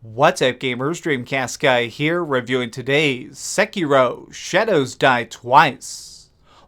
What's up gamers, DreamcastGuy here, reviewing today's Sekiro, Shadows Die Twice.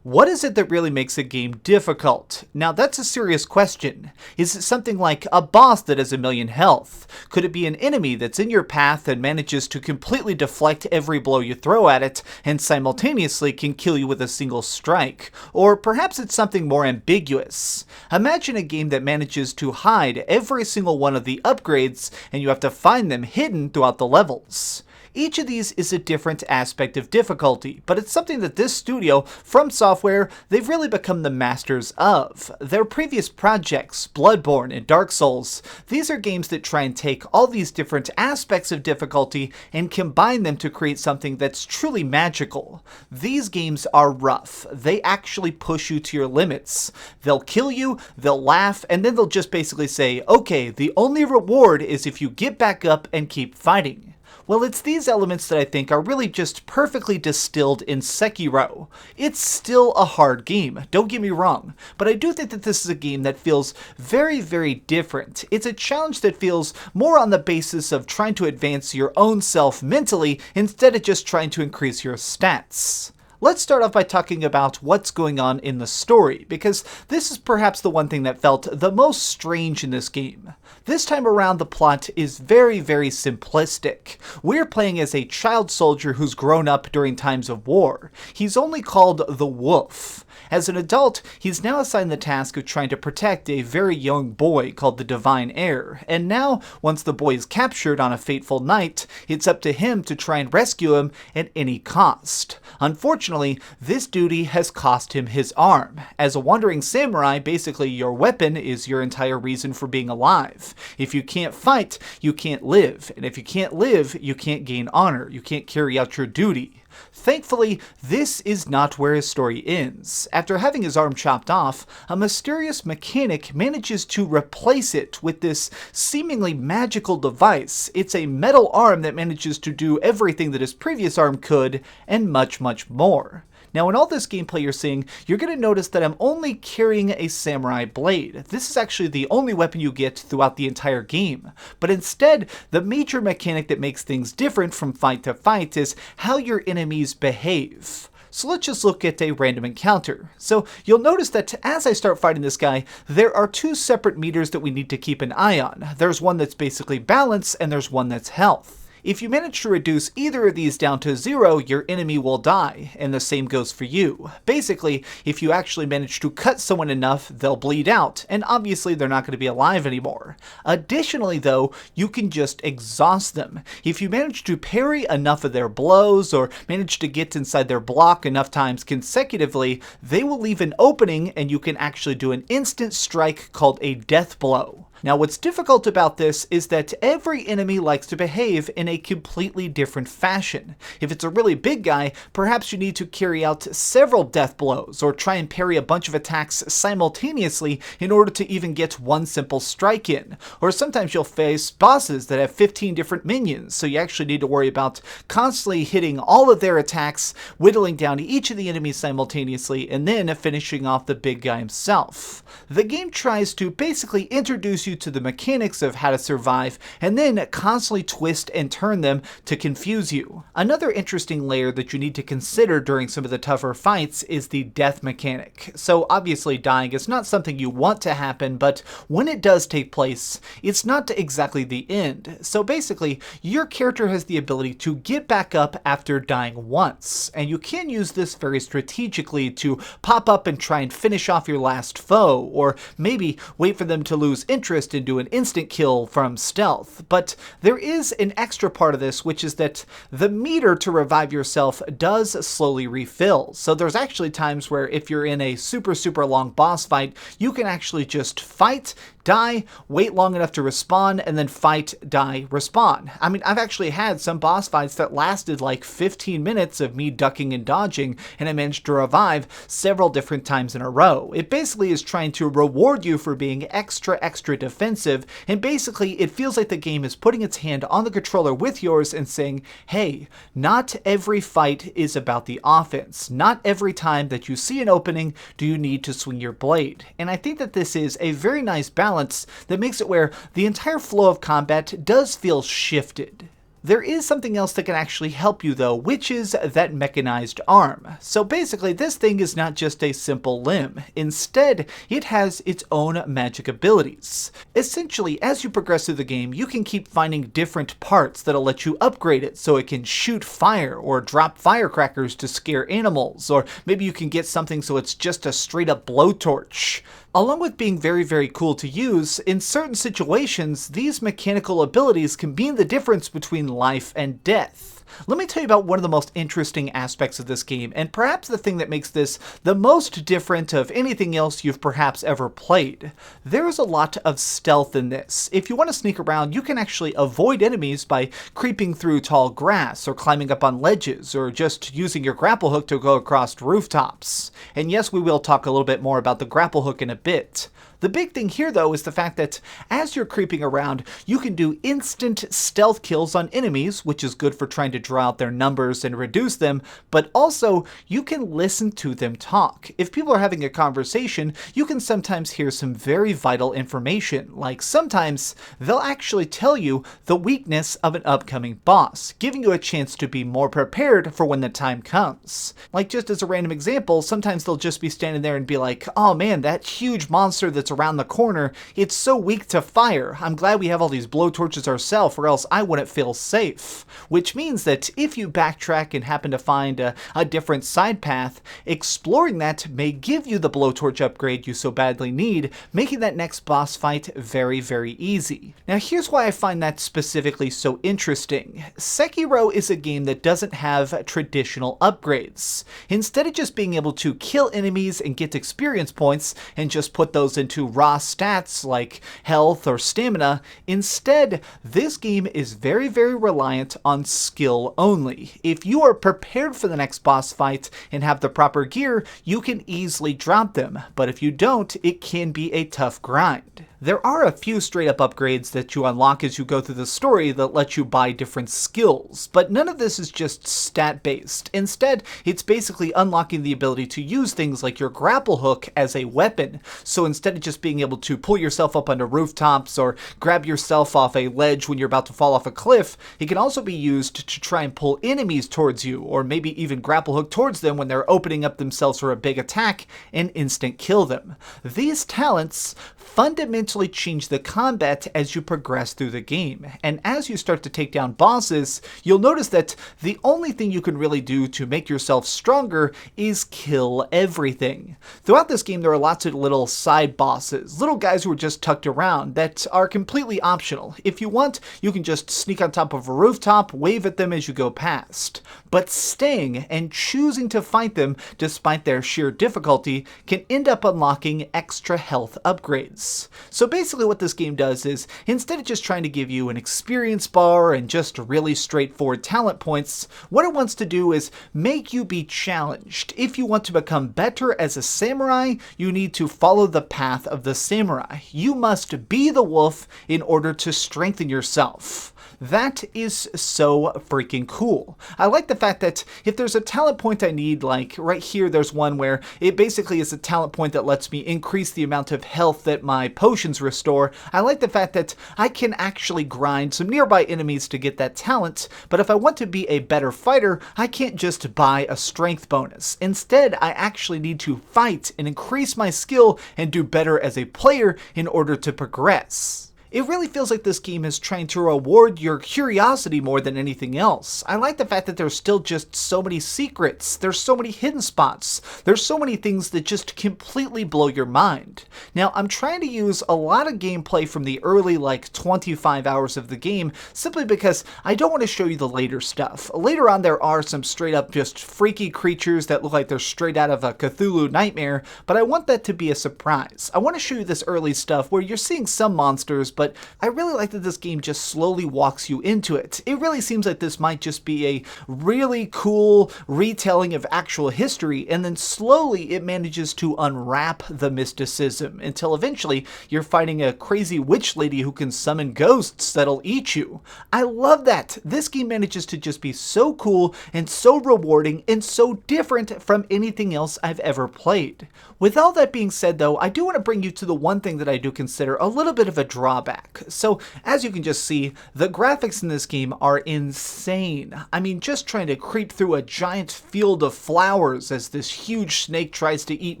What is it that really makes a game difficult? Now that's a serious question. Is it something like a boss that has 1,000,000 health? Could it be an enemy that's in your path and manages to completely deflect every blow you throw at it and simultaneously can kill you with a single strike? Or perhaps it's something more ambiguous. Imagine a game that manages to hide every single one of the upgrades and you have to find them hidden throughout the levels. Each of these is a different aspect of difficulty, but it's something that this studio, FromSoftware, they've really become the masters of. Their previous projects, Bloodborne and Dark Souls, these are games that try and take all these different aspects of difficulty and combine them to create something that's truly magical. These games are rough. They actually push you to your limits. They'll kill you, they'll laugh, and then they'll just basically say, okay, the only reward is if you get back up and keep fighting. Well, it's these elements that I think are really just perfectly distilled in Sekiro. It's still a hard game, don't get me wrong, but I do think that this is a game that feels very, very different. It's a challenge that feels more on the basis of trying to advance your own self mentally instead of just trying to increase your stats. Let's start off by talking about what's going on in the story, because this is perhaps the one thing that felt the most strange in this game. This time around, the plot is very, very simplistic. We're playing as a child soldier who's grown up during times of war. He's only called the Wolf. As an adult, he's now assigned the task of trying to protect a very young boy called the Divine Heir, and now, once the boy is captured on a fateful night, it's up to him to try and rescue him at any cost. Unfortunately, this duty has cost him his arm. As a wandering samurai, basically your weapon is your entire reason for being alive. If you can't fight, you can't live, and if you can't live, you can't gain honor, you can't carry out your duty. Thankfully, this is not where his story ends. After having his arm chopped off, a mysterious mechanic manages to replace it with this seemingly magical device. It's a metal arm that manages to do everything that his previous arm could, and much, much more. Now in all this gameplay you're seeing, you're going to notice that I'm only carrying a samurai blade. This is actually the only weapon you get throughout the entire game. But instead, the major mechanic that makes things different from fight to fight is how your enemies behave. So let's just look at a random encounter. So you'll notice that as I start fighting this guy, there are two separate meters that we need to keep an eye on. There's one that's basically balance and there's one that's health. If you manage to reduce either of these down to 0, your enemy will die, and the same goes for you. Basically, if you actually manage to cut someone enough, they'll bleed out, and obviously they're not going to be alive anymore. Additionally though, you can just exhaust them. If you manage to parry enough of their blows, or manage to get inside their block enough times consecutively, they will leave an opening and you can actually do an instant strike called a death blow. Now what's difficult about this is that every enemy likes to behave in a completely different fashion. If it's a really big guy, perhaps you need to carry out several death blows or try and parry a bunch of attacks simultaneously in order to even get one simple strike in. Or sometimes you'll face bosses that have 15 different minions, so you actually need to worry about constantly hitting all of their attacks, whittling down each of the enemies simultaneously, and then finishing off the big guy himself. The game tries to basically introduce you to the mechanics of how to survive, and then constantly twist and turn them to confuse you. Another interesting layer that you need to consider during some of the tougher fights is the death mechanic. So obviously dying is not something you want to happen, but when it does take place, it's not exactly the end. So basically, your character has the ability to get back up after dying once, and you can use this very strategically to pop up and try and finish off your last foe, or maybe wait for them to lose interest and do an instant kill from stealth. But there is an extra part of this, which is that the meter to revive yourself does slowly refill. So there's actually times where if you're in a super long boss fight, you can actually just fight, Die, wait long enough to respawn, and then fight, die, respawn. I mean, I've actually had some boss fights that lasted like 15 minutes of me ducking and dodging, and I managed to revive several different times in a row. It basically is trying to reward you for being extra defensive, and basically it feels like the game is putting its hand on the controller with yours and saying, hey, not every fight is about the offense. Not every time that you see an opening do you need to swing your blade. And I think that this is a very nice balance that makes it where the entire flow of combat does feel shifted. There is something else that can actually help you though, which is that mechanized arm. So basically this thing is not just a simple limb. Instead, it has its own magic abilities. Essentially, as you progress through the game, you can keep finding different parts that'll let you upgrade it so it can shoot fire or drop firecrackers to scare animals, or maybe you can get something so it's just a straight up blowtorch. Along with being very cool to use, in certain situations, these mechanical abilities can mean the difference between life and death. Let me tell you about one of the most interesting aspects of this game, and perhaps the thing that makes this the most different of anything else you've perhaps ever played. There is a lot of stealth in this. If you want to sneak around, you can actually avoid enemies by creeping through tall grass, or climbing up on ledges, or just using your grapple hook to go across rooftops. And yes, we will talk a little bit more about the grapple hook in a bit. The big thing here though is the fact that as you're creeping around, you can do instant stealth kills on enemies, which is good for trying to draw out their numbers and reduce them, but also you can listen to them talk. If people are having a conversation, you can sometimes hear some very vital information, like sometimes they'll actually tell you the weakness of an upcoming boss, giving you a chance to be more prepared for when the time comes. Like just as a random example, sometimes they'll just be standing there and be like, oh man, that huge monster that's around the corner, it's so weak to fire. I'm glad we have all these blowtorches ourselves, or else I wouldn't feel safe. Which means that if you backtrack and happen to find a different side path, exploring that may give you the blowtorch upgrade you so badly need, making that next boss fight very easy. Now here's why I find that specifically so interesting. Sekiro is a game that doesn't have traditional upgrades. Instead of just being able to kill enemies and get experience points and just put those into raw stats like health or stamina, instead this game is very reliant on skill only. If you are prepared for the next boss fight and have the proper gear, you can easily drop them, but if you don't, it can be a tough grind. There are a few straight up upgrades that you unlock as you go through the story that let you buy different skills, but none of this is just stat based. Instead, it's basically unlocking the ability to use things like your grapple hook as a weapon. So instead of just being able to pull yourself up onto rooftops or grab yourself off a ledge when you're about to fall off a cliff, it can also be used to try and pull enemies towards you, or maybe even grapple hook towards them when they're opening up themselves for a big attack and instant kill them. These talents fundamentally change the combat as you progress through the game, and as you start to take down bosses, you'll notice that the only thing you can really do to make yourself stronger is kill everything. Throughout this game, there are lots of little side bosses, little guys who are just tucked around that are completely optional. If you want, you can just sneak on top of a rooftop, wave at them as you go past. But staying and choosing to fight them despite their sheer difficulty can end up unlocking extra health upgrades. So basically what this game does is, instead of just trying to give you an experience bar and just really straightforward talent points, what it wants to do is make you be challenged. If you want to become better as a samurai, you need to follow the path of the samurai. You must be the wolf in order to strengthen yourself. That is so freaking cool. I like the fact that if there's a talent point I need, like right here there's one where it basically is a talent point that lets me increase the amount of health that my potions restore. I like the fact that I can actually grind some nearby enemies to get that talent, but if I want to be a better fighter, I can't just buy a strength bonus. Instead, I actually need to fight and increase my skill and do better as a player in order to progress. It really feels like this game is trying to reward your curiosity more than anything else. I like the fact that there's still just so many secrets, there's so many hidden spots, there's so many things that just completely blow your mind. Now, I'm trying to use a lot of gameplay from the early, like, 25 hours of the game, simply because I don't want to show you the later stuff. Later on, there are some straight up just freaky creatures that look like they're straight out of a Cthulhu nightmare, but I want that to be a surprise. I want to show you this early stuff where you're seeing some monsters, but I really like that this game just slowly walks you into it. It really seems like this might just be a really cool retelling of actual history, and then slowly it manages to unwrap the mysticism until eventually you're fighting a crazy witch lady who can summon ghosts that'll eat you. I love that. This game manages to just be so cool and so rewarding and so different from anything else I've ever played. With all that being said though, I do want to bring you to the one thing that I do consider a little bit of a drawback. So as you can just see, the graphics in this game are insane. I mean, just trying to creep through a giant field of flowers as this huge snake tries to eat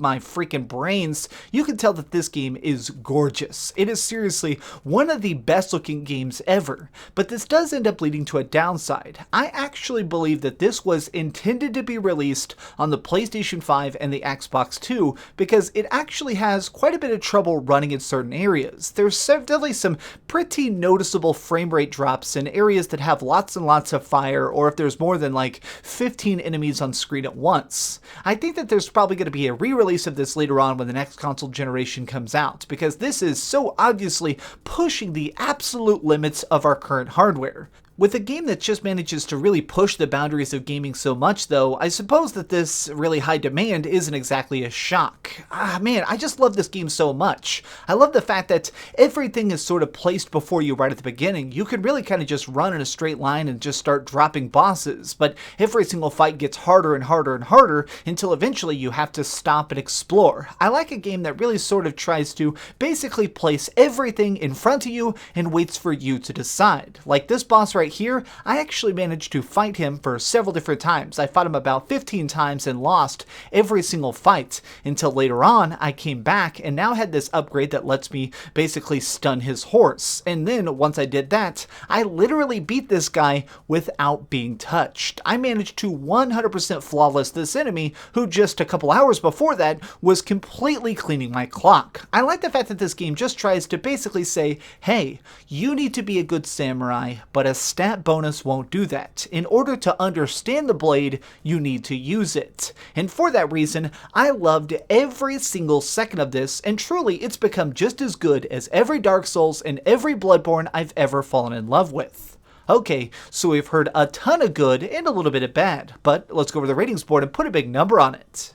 my freaking brains, you can tell that this game is gorgeous. It is seriously one of the best looking games ever, but this does end up leading to a downside. I actually believe that this was intended to be released on the PlayStation 5 and the Xbox 2 because it actually has quite a bit of trouble running in certain areas. There's definitely some pretty noticeable frame rate drops in areas that have lots and lots of fire, or if there's more than like 15 enemies on screen at once. I think that there's probably going to be a re-release of this later on when the next console generation comes out, because this is so obviously pushing the absolute limits of our current hardware. With a game that just manages to really push the boundaries of gaming so much though, I suppose that this really high demand isn't exactly a shock. Man, I just love this game so much. I love the fact that everything is sort of placed before you right at the beginning. You can really kind of just run in a straight line and just start dropping bosses, but every single fight gets harder and harder and harder until eventually you have to stop and explore. I like a game that really sort of tries to basically place everything in front of you and waits for you to decide. Like this boss right here, I actually managed to fight him for several different times. I fought him about 15 times and lost every single fight until later on I came back and now had this upgrade that lets me basically stun his horse. And then once I did that, I literally beat this guy without being touched. I managed to 100% flawless this enemy who just a couple hours before that was completely cleaning my clock. I like the fact that this game just tries to basically say, hey, you need to be a good samurai, but a stat bonus won't do that. In order to understand the blade, you need to use it. And for that reason, I loved every single second of this, and truly it's become just as good as every Dark Souls and every Bloodborne I've ever fallen in love with. Okay, so we've heard a ton of good and a little bit of bad, but let's go over the ratings board and put a big number on it.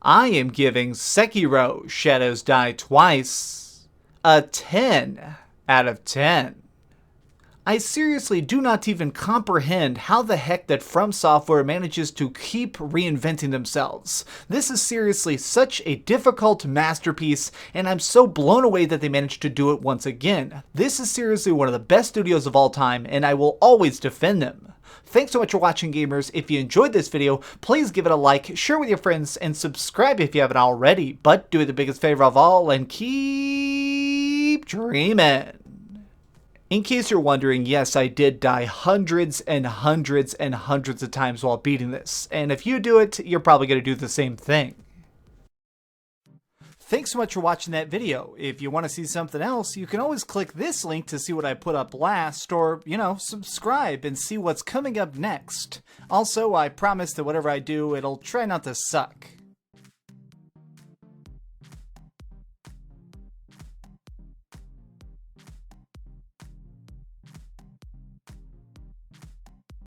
I am giving Sekiro Shadows Die Twice a 10 out of 10. I seriously do not even comprehend how the heck that FromSoftware manages to keep reinventing themselves. This is seriously such a difficult masterpiece, and I'm so blown away that they managed to do it once again. This is seriously one of the best studios of all time, and I will always defend them. Thanks so much for watching, gamers. If you enjoyed this video, please give it a like, share with your friends, and subscribe if you haven't already. But do me the biggest favor of all and keep dreaming. In case you're wondering, yes, I did die hundreds and hundreds and hundreds of times while beating this, and if you do it, you're probably going to do the same thing. Thanks so much for watching that video. If you want to see something else, you can always click this link to see what I put up last, or, subscribe and see what's coming up next. Also, I promise that whatever I do, it'll try not to suck.